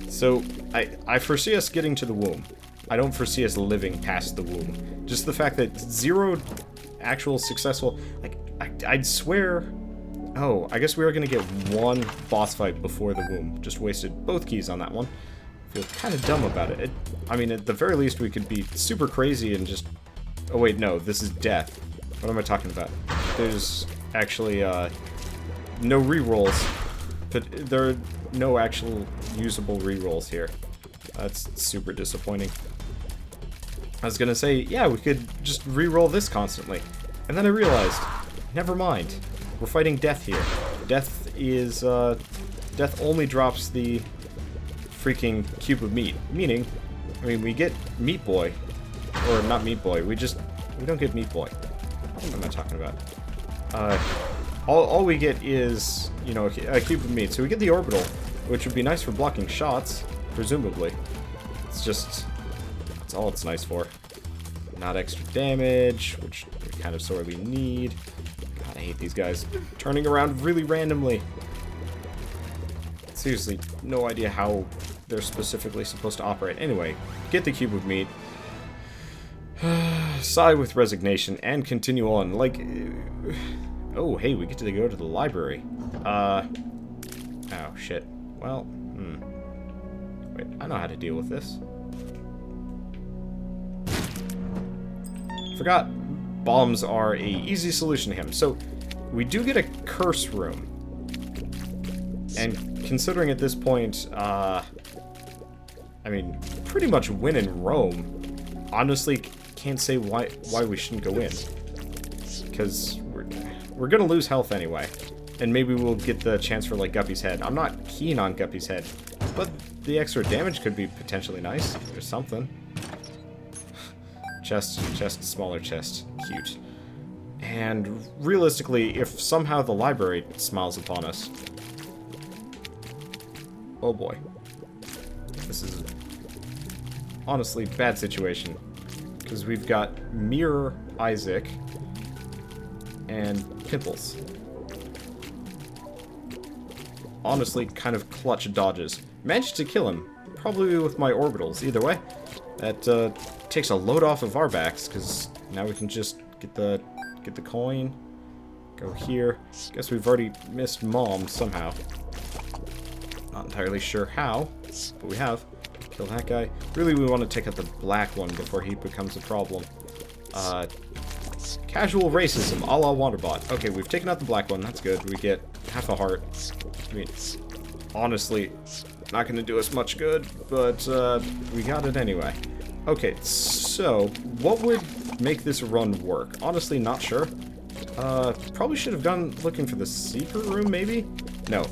So, I foresee us getting to the womb. I don't foresee us living past the womb. Just the fact that zero actual successful... Like, I'd swear... Oh, I guess we are going to get one boss fight before the womb. Just wasted both keys on that one. Feel kind of dumb about it. I mean, at the very least, we could be super crazy and just... Oh, wait, no, this is death. What am I talking about? There's actually, no rerolls. But there are no actual usable rerolls here. That's super disappointing. I was going to say, yeah, we could just reroll this constantly. And then I realized, never mind. We're fighting death here. Death is, death only drops the freaking cube of meat. Meaning, I mean, we get Meat Boy. Or not Meat Boy, we don't get Meat Boy. What am I talking about? All we get is, you know, a cube of meat. So we get the orbital, which would be nice for blocking shots, presumably. It's just, that's all it's nice for. Not extra damage, which we kind of sorely need. God, I hate these guys. Turning around really randomly. Seriously, no idea how they're specifically supposed to operate. Anyway, get the cube of meat. Sigh with resignation and continue on. Like, oh, hey, we get to go to the library. Oh, shit. Well, wait, I know how to deal with this. Forgot. Bombs are a easy solution to him. So, we do get a curse room. And considering at this point, I mean, pretty much win in Rome. Honestly, can't say why we shouldn't go in. Because we're gonna lose health anyway. And maybe we'll get the chance for, like, Guppy's head. I'm not keen on Guppy's head. But the extra damage could be potentially nice. There's something. Chest, smaller chest. Cute. And realistically, if somehow the library smiles upon us... Oh boy. This is honestly bad situation. Because we've got Mirror Isaac and Pimples. honestly kind of clutch dodges. Managed to kill him, probably with my orbitals. Either way, that takes a load off of our backs, because now we can just get the coin, go here. Guess we've already missed Mom somehow. Not entirely sure how, but we have. Kill that guy. Really, we want to take out the black one before he becomes a problem. Casual racism, a la Wanderbot. Okay, we've taken out the black one. That's good. We get half a heart. I mean, honestly, not going to do us much good, but we got it anyway. Okay, so what would make this run work? Honestly, not sure. Probably should have gone looking for the secret room, maybe? No,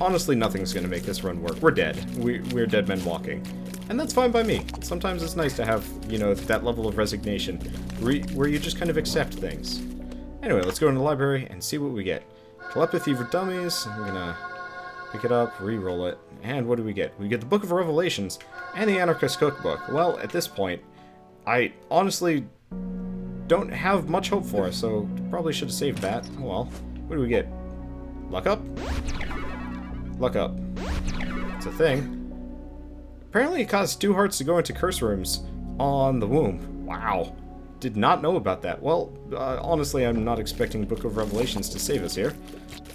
honestly, nothing's going to make this run work. We're dead. We're dead men walking. And that's fine by me. Sometimes it's nice to have, you know, that level of resignation where you just kind of accept things. Anyway, let's go in the library and see what we get. Telepathy for Dummies. I'm going to pick it up, re-roll it. And what do we get? We get the Book of Revelations and the Anarchist Cookbook. Well, at this point, I honestly don't have much hope for us, so probably should have saved that. Oh well. What do we get? Luck up? Luck up. It's a thing. Apparently it costs 2 hearts to go into curse rooms on the womb. Wow. Did not know about that. Well, honestly, I'm not expecting Book of Revelations to save us here.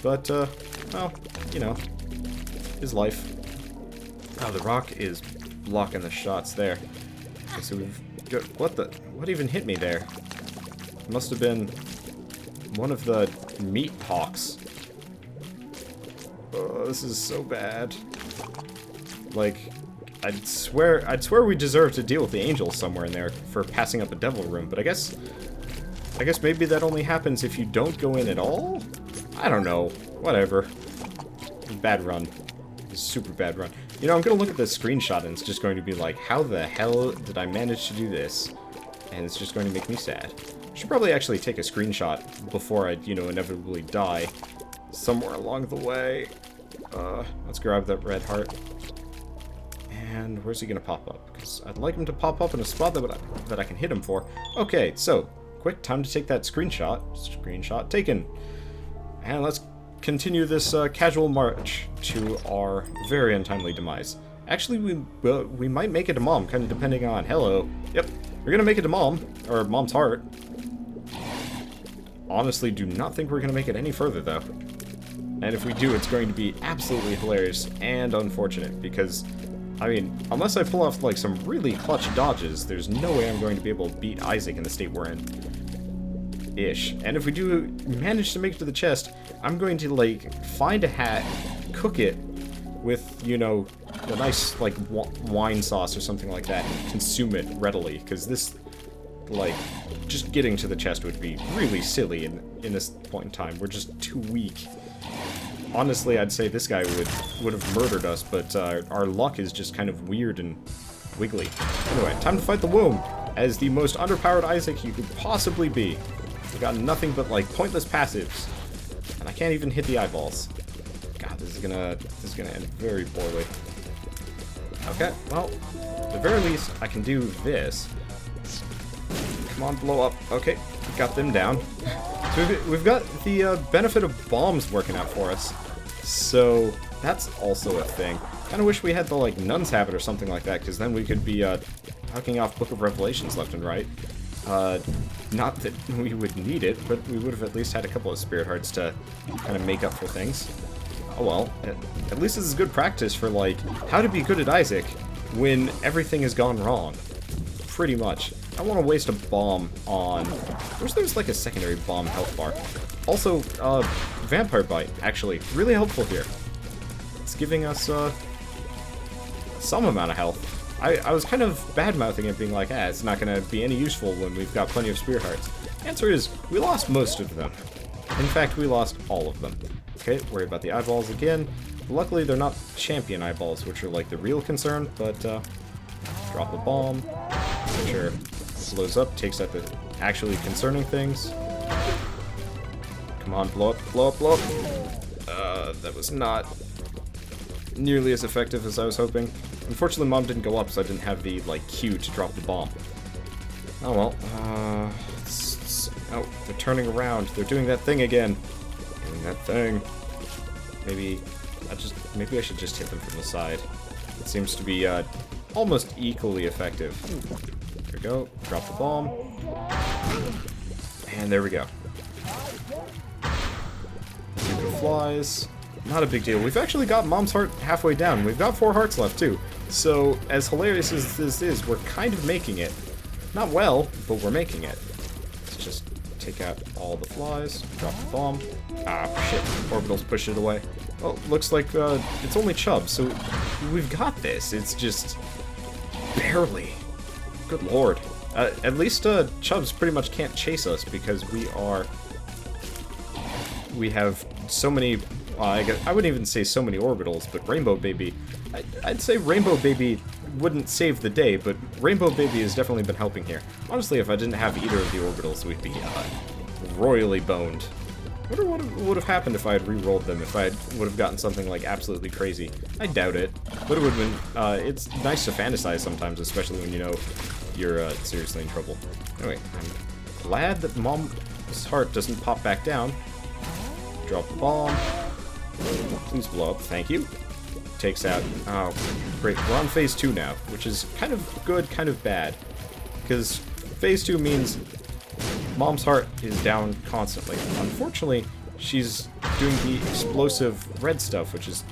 But, well, you know, is life. Oh, the rock is blocking the shots there. Okay, so we've got... What even hit me there? It must have been one of the meat hawks. Oh, this is so bad. Like... I'd swear we deserve to deal with the angels somewhere in there for passing up a devil room, but I guess maybe that only happens if you don't go in at all? I don't know. Whatever. Bad run. Super bad run. You know, I'm gonna look at this screenshot and it's just going to be like, how the hell did I manage to do this? And it's just going to make me sad. I should probably actually take a screenshot before I, you know, inevitably die somewhere along the way. Let's grab that red heart. And where's he gonna pop up? Because I'd like him to pop up in a spot that I can hit him for. Okay, so quick, time to take that screenshot. Screenshot taken. And let's continue this casual march to our very untimely demise. Actually, we might make it to Mom, kind of depending on... Hello. Yep, we're gonna make it to Mom, or Mom's heart. Honestly, do not think we're gonna make it any further, though. And if we do, it's going to be absolutely hilarious and unfortunate, because... I mean, unless I pull off, like, some really clutch dodges, there's no way I'm going to be able to beat Isaac in the state we're in. Ish. And if we do manage to make it to the chest, I'm going to, like, find a hat, cook it with, you know, a nice, like, wine sauce or something like that, and consume it readily, because this, like, just getting to the chest would be really silly in this point in time. We're just too weak. Honestly, I'd say this guy would have murdered us, but our luck is just kind of weird and wiggly. Anyway, time to fight the womb, as the most underpowered Isaac you could possibly be. We got nothing but, like, pointless passives, and I can't even hit the eyeballs. God, this is gonna end very poorly. Okay, well, at the very least, I can do this. Come on, blow up. Okay, got them down. So we've got the benefit of bombs working out for us, so that's also a thing. Kind of wish we had the, like, Nun's Habit or something like that, because then we could be hucking off Book of Revelations left and right. Not that we would need it, but we would have at least had a couple of Spirit Hearts to kind of make up for things. Oh well, at least this is good practice for, like, how to be good at Isaac when everything has gone wrong. Pretty much. I don't want to waste a bomb on... There's like a secondary bomb health bar. Also, Vampire Bite, actually. Really helpful here. It's giving us, some amount of health. I was kind of bad-mouthing it, being like, it's not going to be any useful when we've got plenty of Spirit Hearts. Answer is, we lost most of them. In fact, we lost all of them. Okay, worry about the eyeballs again. Luckily, they're not champion eyeballs, which are, like, the real concern, but, drop a bomb. Sure. Blows up, takes out the actually concerning things. Come on, blow up, blow up, blow up. That was not nearly as effective as I was hoping. Unfortunately, Mom didn't go up, so I didn't have the, like, cue to drop the bomb. Oh well. Oh, they're turning around. They're doing that thing again. Doing that thing. Maybe Maybe I should just hit them from the side. It seems to be almost equally effective. There we go. Drop the bomb. And there we go. Stupid flies. Not a big deal. We've actually got Mom's heart halfway down. We've got 4 hearts left, too. So, as hilarious as this is, we're kind of making it. Not well, but we're making it. Let's just take out all the flies. Drop the bomb. Ah, shit. Orbitals push it away. Well, looks like it's only Chubb, so we've got this. It's just barely. Good lord. At least Chubbs pretty much can't chase us because we have so many. I wouldn't even say so many orbitals, but Rainbow Baby. I'd say Rainbow Baby wouldn't save the day, but Rainbow Baby has definitely been helping here. Honestly, if I didn't have either of the orbitals, we'd be royally boned. I wonder what would have happened if I had re-rolled them, if I would have gotten something, like, absolutely crazy. I doubt it, but it would have been, it's nice to fantasize sometimes, especially when you know you're, seriously in trouble. Anyway, I'm glad that Mom's heart doesn't pop back down. Drop the bomb. Please blow up, thank you. Takes out, oh, great, we're on phase 2 now, which is kind of good, kind of bad. Because phase 2 means Mom's heart is down constantly. Unfortunately, she's doing the explosive red stuff, which is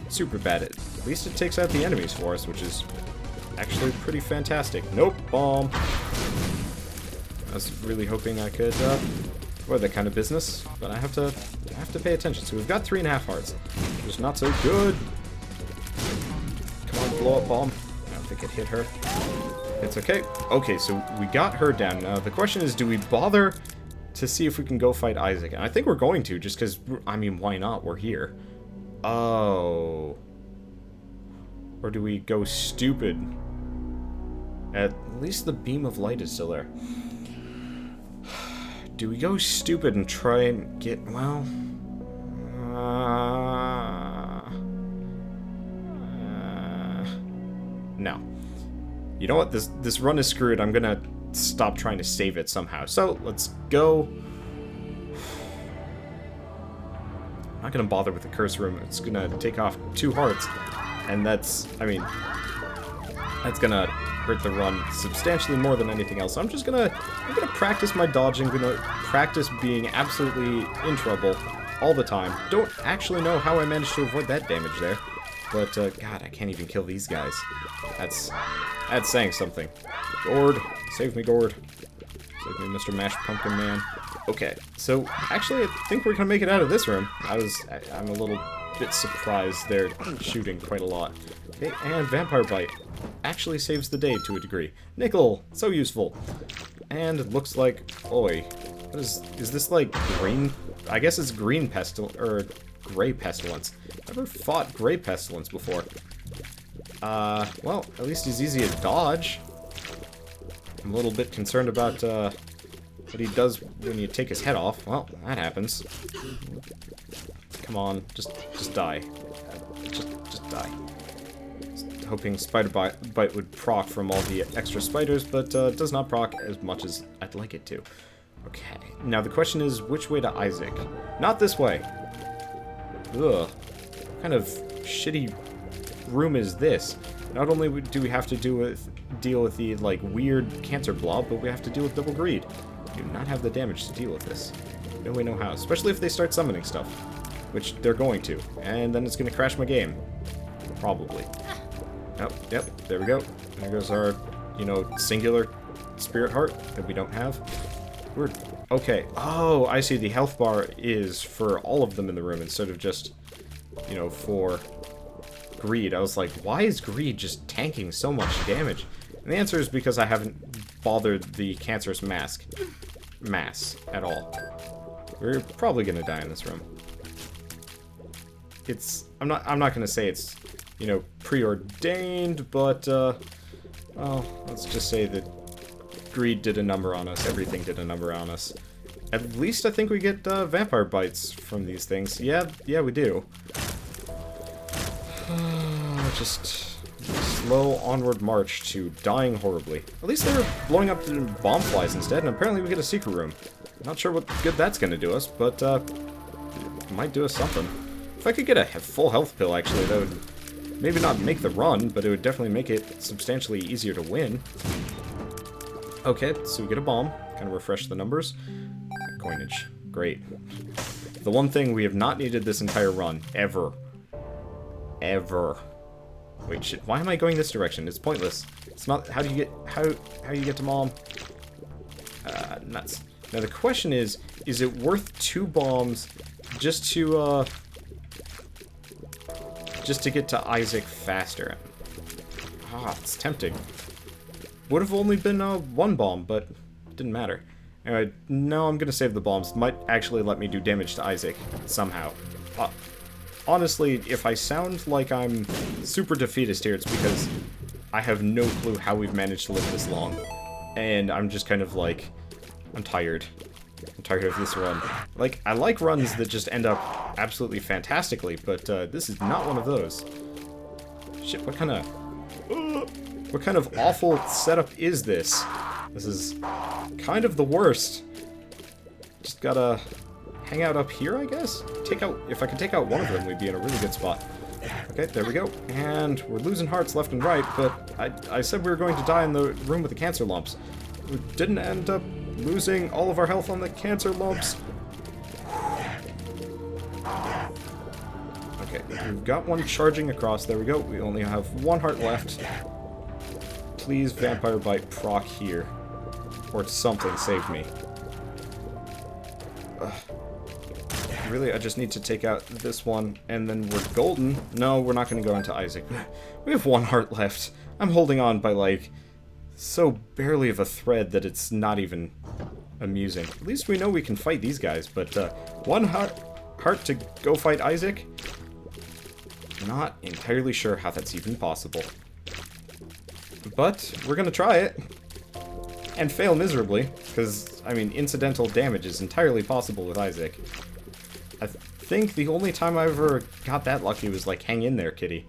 super bad. At least it takes out the enemies for us, which is actually pretty fantastic. Nope, bomb. I was really hoping I could avoid that kind of business, but I have to pay attention. So we've got 3.5 hearts, which is not so good. Come on, blow up bomb. I don't think it hit her. It's okay. Okay, so we got her down. Now, the question is, do we bother to see if we can go fight Isaac? And I think we're going to, just because, I mean, why not? We're here. Oh. Or do we go stupid? At least the beam of light is still there. Do we go stupid and try and get, well... no. You know what? This run is screwed. I'm gonna stop trying to save it somehow. So, let's go. I'm not gonna bother with the curse room. It's gonna take off 2 hearts. And that's, I mean, that's gonna hurt the run substantially more than anything else. So I'm gonna practice my dodging. I'm gonna practice being absolutely in trouble all the time. Don't actually know how I managed to avoid that damage there. But, God, I can't even kill these guys. That's saying something. Gord, save me, Gord. Save me, Mr. Mashed Pumpkin Man. Okay, so, actually, I think we're gonna make it out of this room. I'm a little bit surprised they're shooting quite a lot. Okay, and Vampire Bite actually saves the day to a degree. Nickel, so useful. And it looks like, oi, what is this like green? I guess it's green pestilence, or gray pestilence. Never fought gray pestilence before. Well, at least he's easy to dodge. I'm a little bit concerned about, what he does when you take his head off. Well, that happens. Come on, just die. Just die. Just hoping Spider Bite would proc from all the extra spiders, but, it does not proc as much as I'd like it to. Okay, now the question is, which way to Isaac? Not this way. Ugh. What kind of shitty room is this? Not only do we have to deal with the, like, weird cancer blob, but we have to deal with double greed. We do not have the damage to deal with this. No way, no how. Especially if they start summoning stuff. Which they're going to. And then it's going to crash my game. Probably. Oh, yep, there we go. There goes our, you know, singular spirit heart that we don't have. Weird. Okay. Oh, I see. The health bar is for all of them in the room instead of just, you know, for greed. I was like, why is greed just tanking so much damage? And the answer is because I haven't bothered the cancerous mass at all. We're probably gonna die in this room. It's, I'm not gonna say it's, you know, preordained, but well, let's just say that greed did a number on us. Everything did a number on us. At least I think we get vampire bites from these things. Yeah, we do. Just slow onward march to dying horribly. At least they were blowing up the bomb flies instead, and apparently we get a secret room. Not sure what good that's gonna do us, but it might do us something. If I could get a full health pill, actually, that would maybe not make the run, but it would definitely make it substantially easier to win. Okay, so we get a bomb. Kind of refresh the numbers. Coinage. Great. The one thing we have not needed this entire run. Ever. Ever. Wait, shit. Why am I going this direction? It's pointless. It's not... How do you get... How do you get to mom? Nuts. Now the question is it worth 2 bombs just to get to Isaac faster? Ah, it's tempting. Would have only been 1 bomb, but it didn't matter. Anyway, no, I'm gonna save the bombs. Might actually let me do damage to Isaac somehow. Honestly, if I sound like I'm super defeatist here, it's because I have no clue how we've managed to live this long. And I'm just kind of like... I'm tired. I'm tired of this run. Like, I like runs that just end up absolutely fantastically, but this is not one of those. Shit, what kind of awful setup is this? This is kind of the worst. Just gotta hang out up here, I guess? If I could take out one of them, we'd be in a really good spot. Okay, there we go. And we're losing hearts left and right, but I said we were going to die in the room with the cancer lumps. We didn't end up losing all of our health on the cancer lumps. Okay, we've got one charging across. There we go. We only have 1 heart left. Please, Vampire Bite, proc here. Or something, save me. Ugh. Really, I just need to take out this one, and then we're golden. No, we're not going to go into Isaac. We have 1 heart left. I'm holding on by, like, so barely of a thread that it's not even amusing. At least we know we can fight these guys, but 1 heart to go fight Isaac? Not entirely sure how that's even possible. But we're going to try it. And fail miserably, because, I mean, incidental damage is entirely possible with Isaac. I think the only time I ever got that lucky was like, hang in there, kitty.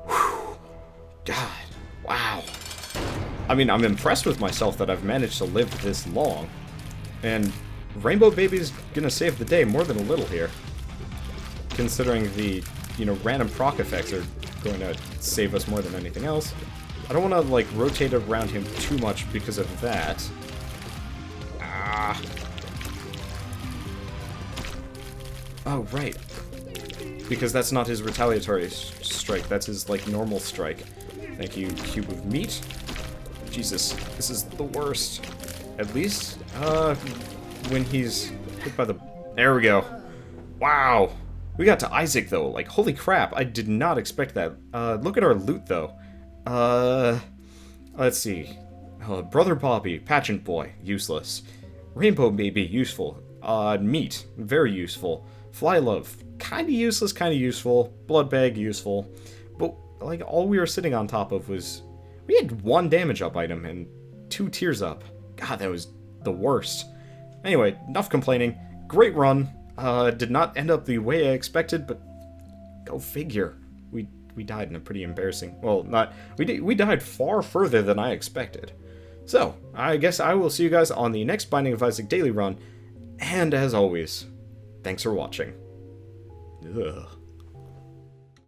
Whew. God. Wow. I mean, I'm impressed with myself that I've managed to live this long. And Rainbow Baby's gonna save the day more than a little here. Considering the, you know, random proc effects are going to save us more than anything else. I don't want to, like, rotate around him too much because of that. Ah. Oh, right. Because that's not his retaliatory strike. That's his, like, normal strike. Thank you, cube of meat. Jesus, this is the worst. At least, when he's hit by the... There we go. Wow. We got to Isaac, though. Like, holy crap. I did not expect that. Look at our loot, though. Let's see. Brother Bobby, Pageant Boy, useless. Rainbow Baby, useful. Meat, very useful. Fly Love, kinda useless, kinda useful. Blood Bag, useful. But, like, all we were sitting on top of was... We had 1 damage up item and 2 tears up. God, that was the worst. Anyway, enough complaining. Great run. Did not end up the way I expected, but go figure. We died in a pretty embarrassing... Well, not... We died far further than I expected. So, I guess I will see you guys on the next Binding of Isaac daily run. And as always, thanks for watching. Ugh.